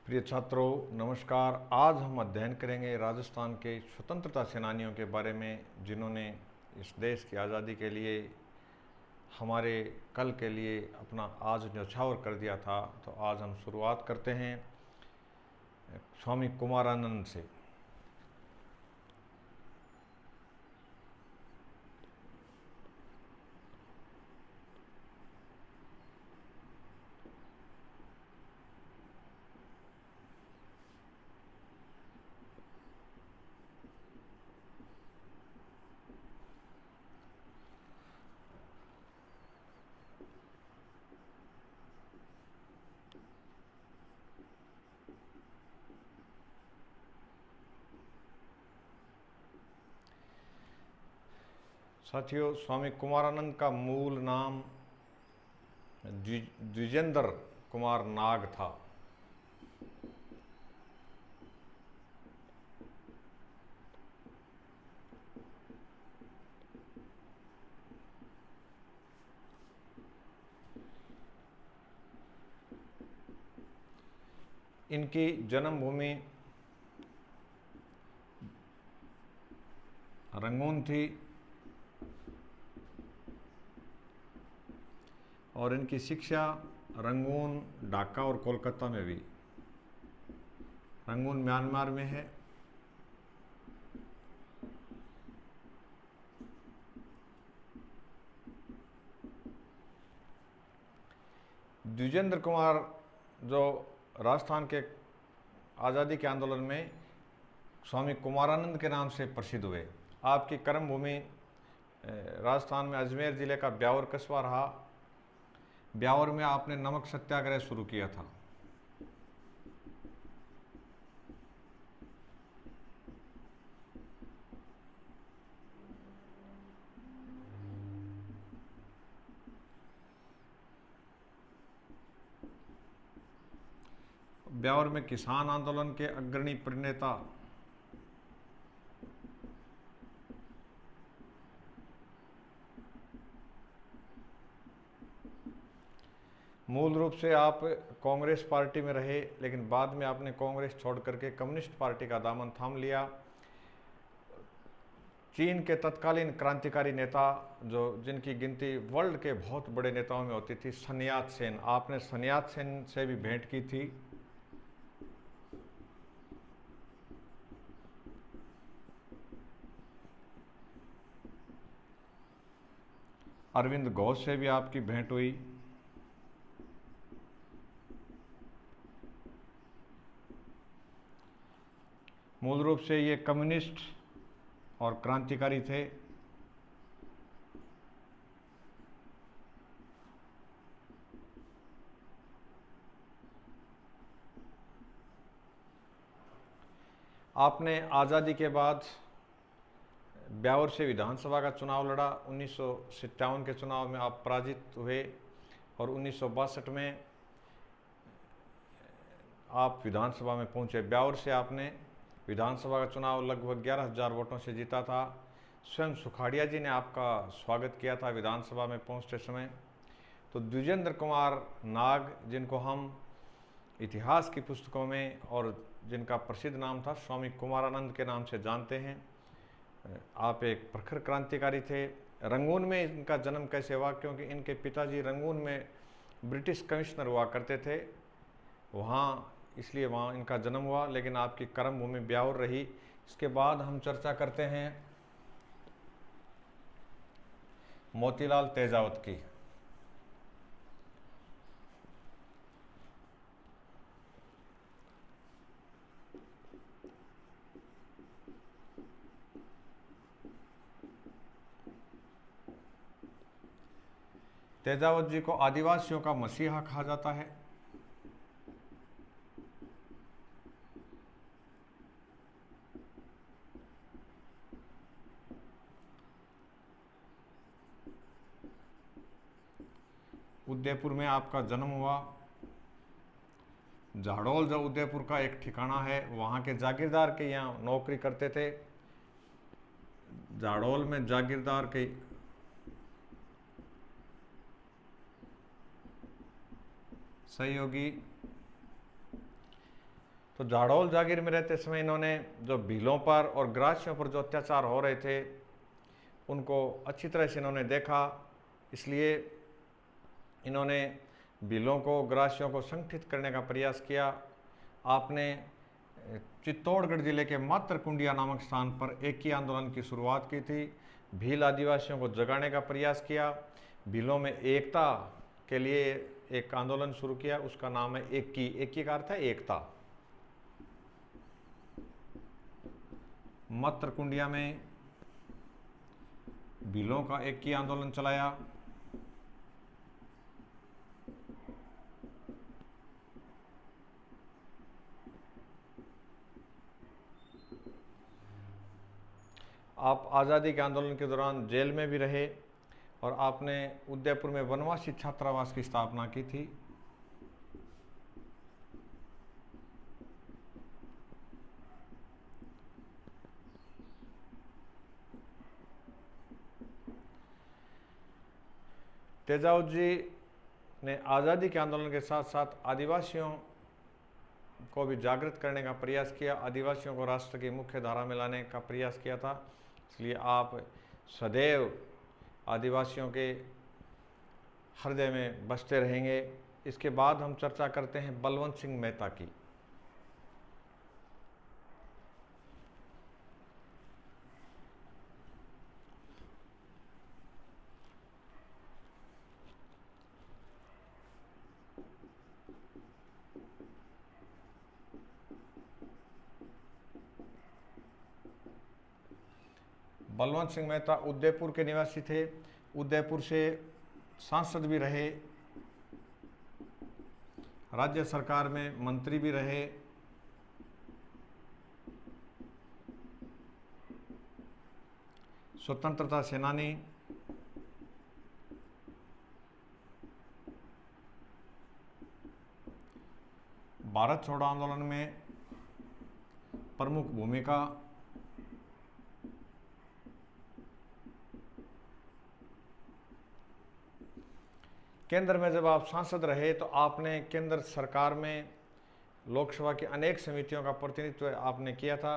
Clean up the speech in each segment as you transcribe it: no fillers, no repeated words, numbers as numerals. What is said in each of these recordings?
प्रिय छात्रों नमस्कार। आज हम अध्ययन करेंगे राजस्थान के स्वतंत्रता सेनानियों के बारे में जिन्होंने इस देश की आज़ादी के लिए हमारे कल के लिए अपना आज न्यौछावर कर दिया था। तो आज हम शुरुआत करते हैं स्वामी कुमारानंद से। साथियों, स्वामी कुमारानंद का मूल नाम द्विजेंद्र कुमार नाग था। इनकी जन्मभूमि रंगून थी और इनकी शिक्षा रंगून, ढाका और कोलकाता में भी। रंगून म्यांमार में है। द्विजेंद्र कुमार जो राजस्थान के आज़ादी के आंदोलन में स्वामी कुमारानंद के नाम से प्रसिद्ध हुए। आपकी कर्मभूमि राजस्थान में अजमेर जिले का ब्यावर कस्बा रहा। ब्यावर में आपने नमक सत्याग्रह शुरू किया था। ब्यावर में किसान आंदोलन के अग्रणी प्रणेता मूल रूप से आप कांग्रेस पार्टी में रहे, लेकिन बाद में आपने कांग्रेस छोड़ करके कम्युनिस्ट पार्टी का दामन थाम लिया। चीन के तत्कालीन क्रांतिकारी नेता जिनकी गिनती वर्ल्ड के बहुत बड़े नेताओं में होती थी, सन यात सेन। आपने सन यात सेन से भी भेंट की थी। अरविंद घोष से भी आपकी भेंट हुई। मूल रूप से ये कम्युनिस्ट और क्रांतिकारी थे। आपने आज़ादी के बाद ब्यावर से विधानसभा का चुनाव लड़ा। 1957 के चुनाव में आप पराजित हुए और 1962 में आप विधानसभा में पहुंचे। ब्यावर से आपने विधानसभा का चुनाव लगभग 11,000 वोटों से जीता था। स्वयं सुखाड़िया जी ने आपका स्वागत किया था विधानसभा में पहुंचते समय। तो द्विजेंद्र कुमार नाग, जिनको हम इतिहास की पुस्तकों में और जिनका प्रसिद्ध नाम था स्वामी कुमारानंद के नाम से जानते हैं, आप एक प्रखर क्रांतिकारी थे। रंगून में इनका जन्म कैसे हुआ? क्योंकि इनके पिताजी रंगून में ब्रिटिश कमिश्नर हुआ करते थे, वहाँ इसलिए वहाँ इनका जन्म हुआ। लेकिन आपकी कर्मभूमि ब्यावर रही। इसके बाद हम चर्चा करते हैं मोतीलाल तेजावत की। तेजावत जी को आदिवासियों का मसीहा कहा जाता है। उदयपुर में आपका जन्म हुआ। झाड़ोल जो उदयपुर का एक ठिकाना है, वहाँ के जागीरदार के यहाँ नौकरी करते थे। झाड़ोल में जागीरदार के सहयोगी तो जाडौल जागीर में रहते समय इन्होंने जो भीलों पर और ग्रासियों पर जो अत्याचार हो रहे थे उनको अच्छी तरह से इन्होंने देखा, इसलिए इन्होंने भीलों को, ग्रासियों को संगठित करने का प्रयास किया। आपने चित्तौड़गढ़ जिले के मातरकुंडिया नामक स्थान पर एक ही आंदोलन की शुरुआत की थी। भील आदिवासियों को जगाने का प्रयास किया, भीलों में एकता के लिए एक आंदोलन शुरू किया, उसका नाम है एकी। एकी का अर्थ है एकता। मातरकुंडिया में भीलों का एक ही आंदोलन चलाया। आप आज़ादी के आंदोलन के दौरान जेल में भी रहे और आपने उदयपुर में वनवासी छात्रावास की स्थापना की थी। तेजावत जी ने आज़ादी के आंदोलन के साथ साथ आदिवासियों को भी जागृत करने का प्रयास किया, आदिवासियों को राष्ट्र की मुख्य धारा में लाने का प्रयास किया था, इसलिए आप सदैव आदिवासियों के हृदय में बसते रहेंगे। इसके बाद हम चर्चा करते हैं बलवंत सिंह मेहता की। बलवंत सिंह मेहता उदयपुर के निवासी थे, उदयपुर से सांसद भी रहे, राज्य सरकार में मंत्री भी रहे। स्वतंत्रता सेनानी, भारत छोड़ो आंदोलन में प्रमुख भूमिका, केंद्र में जब आप सांसद रहे तो आपने केंद्र सरकार में लोकसभा की अनेक समितियों का प्रतिनिधित्व आपने किया था।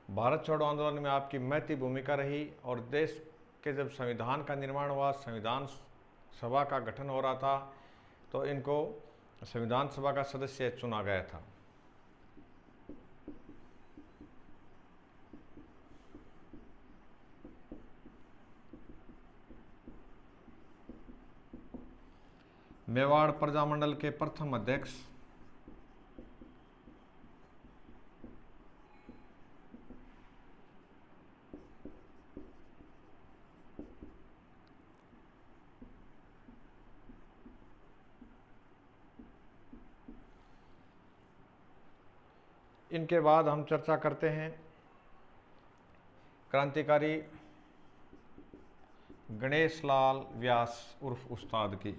भारत छोड़ो आंदोलन में आपकी महती भूमिका रही और देश के जब संविधान का निर्माण हुआ, संविधान सभा का गठन हो रहा था, तो इनको संविधान सभा का सदस्य चुना गया था। मेवाड़ प्रजामंडल के प्रथम अध्यक्ष, इनके बाद हम चर्चा करते हैं क्रांतिकारी गणेश लाल व्यास उर्फ उस्ताद की।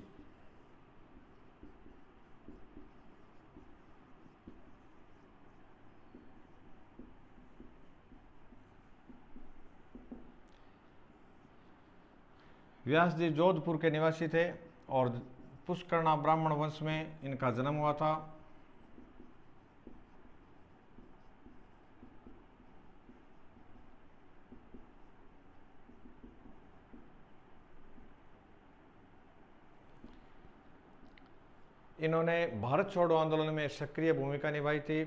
व्यास जी जोधपुर के निवासी थे और पुष्करना ब्राह्मण वंश में इनका जन्म हुआ था। इन्होंने भारत छोड़ो आंदोलन में सक्रिय भूमिका निभाई थी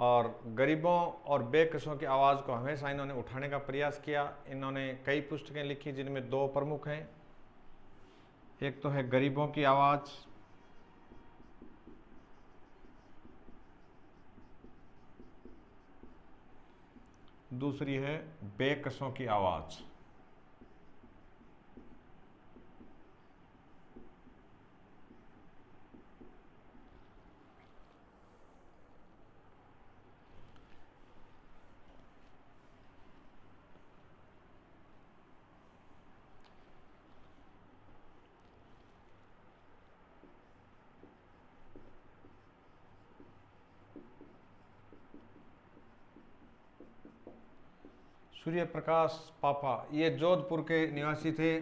और गरीबों और बेकसों की आवाज़ को हमेशा इन्होंने उठाने का प्रयास किया। इन्होंने कई पुस्तकें लिखी जिनमें दो प्रमुख हैं, एक तो है गरीबों की आवाज़, दूसरी है बेकसों की आवाज़। सूर्य प्रकाश पापा, ये जोधपुर के निवासी थे।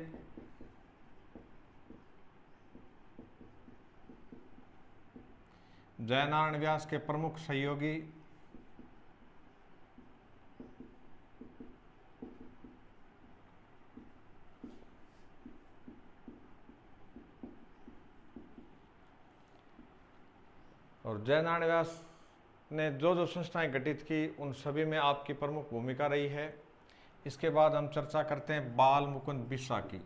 जयनारायण व्यास के प्रमुख सहयोगी और जयनारायण व्यास ने जो जो संस्थाएं गठित की उन सभी में आपकी प्रमुख भूमिका रही है। इसके बाद हम चर्चा करते हैं बाल मुकुंद बिस्सा की।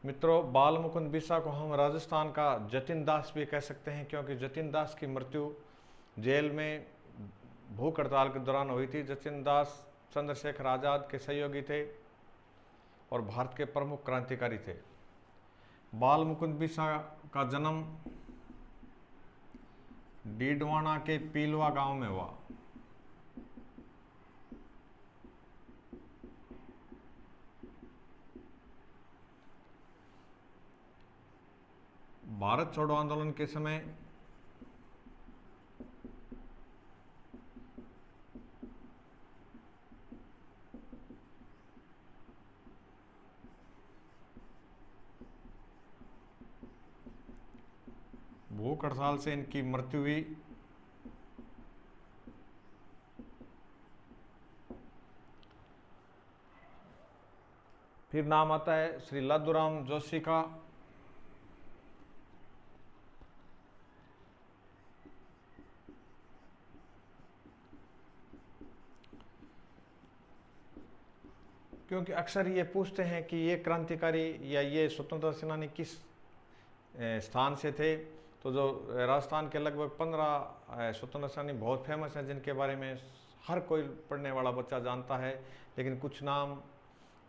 मित्रों, बाल मुकुंद बिस्सा को हम राजस्थान का जतिन दास भी कह सकते हैं, क्योंकि जतिन दास की मृत्यु जेल में भूख हड़ताल के दौरान हुई थी। जतिन दास चंद्रशेखर आज़ाद के सहयोगी थे और भारत के प्रमुख क्रांतिकारी थे। बाल मुकुंद बिस्सा का जन्म डीडवाना के पीलवा गांव में हुआ। भारत छोड़ो आंदोलन के समय भूख हड़ताल से इनकी मृत्यु हुई। फिर नाम आता है श्री लादूराम जोशी का। क्योंकि अक्सर ये पूछते हैं कि ये क्रांतिकारी या ये स्वतंत्रता सेनानी किस स्थान से थे, तो जो राजस्थान के लगभग 15 स्वतंत्रता सेनानी बहुत फेमस हैं, जिनके बारे में हर कोई पढ़ने वाला बच्चा जानता है। लेकिन कुछ नाम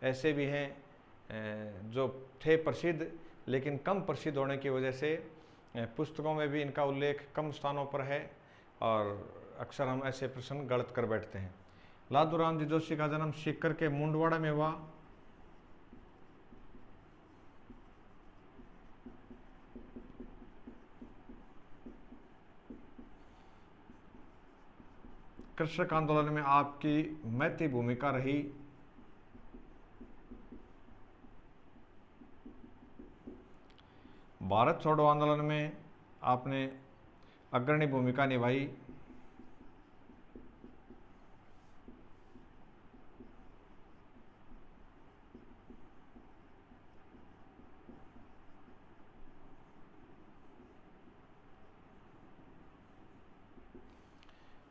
ऐसे भी हैं जो थे प्रसिद्ध, लेकिन कम प्रसिद्ध होने की वजह से पुस्तकों में भी इनका उल्लेख कम स्थानों पर है और अक्सर हम ऐसे प्रश्न गलत कर बैठते हैं। लादूराम जी जोशी का जन्म सीकर के मुंडवाड़ा में हुआ। कृषक आंदोलन में आपकी महती भूमिका रही। भारत छोड़ो आंदोलन में आपने अग्रणी भूमिका निभाई।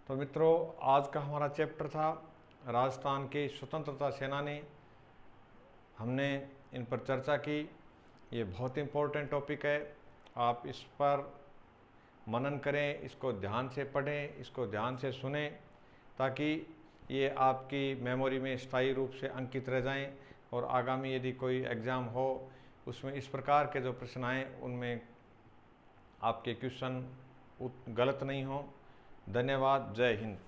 तो मित्रों, आज का हमारा चैप्टर था राजस्थान के स्वतंत्रता सेनानी। हमने इन पर चर्चा की। ये बहुत इम्पोर्टेंट टॉपिक है। आप इस पर मनन करें, इसको ध्यान से पढ़ें, इसको ध्यान से सुनें, ताकि ये आपकी मेमोरी में स्थायी रूप से अंकित रह जाएं और आगामी यदि कोई एग्ज़ाम हो उसमें इस प्रकार के जो प्रश्न आएँ उनमें आपके क्वेश्चन गलत नहीं हो। धन्यवाद। जय हिंद।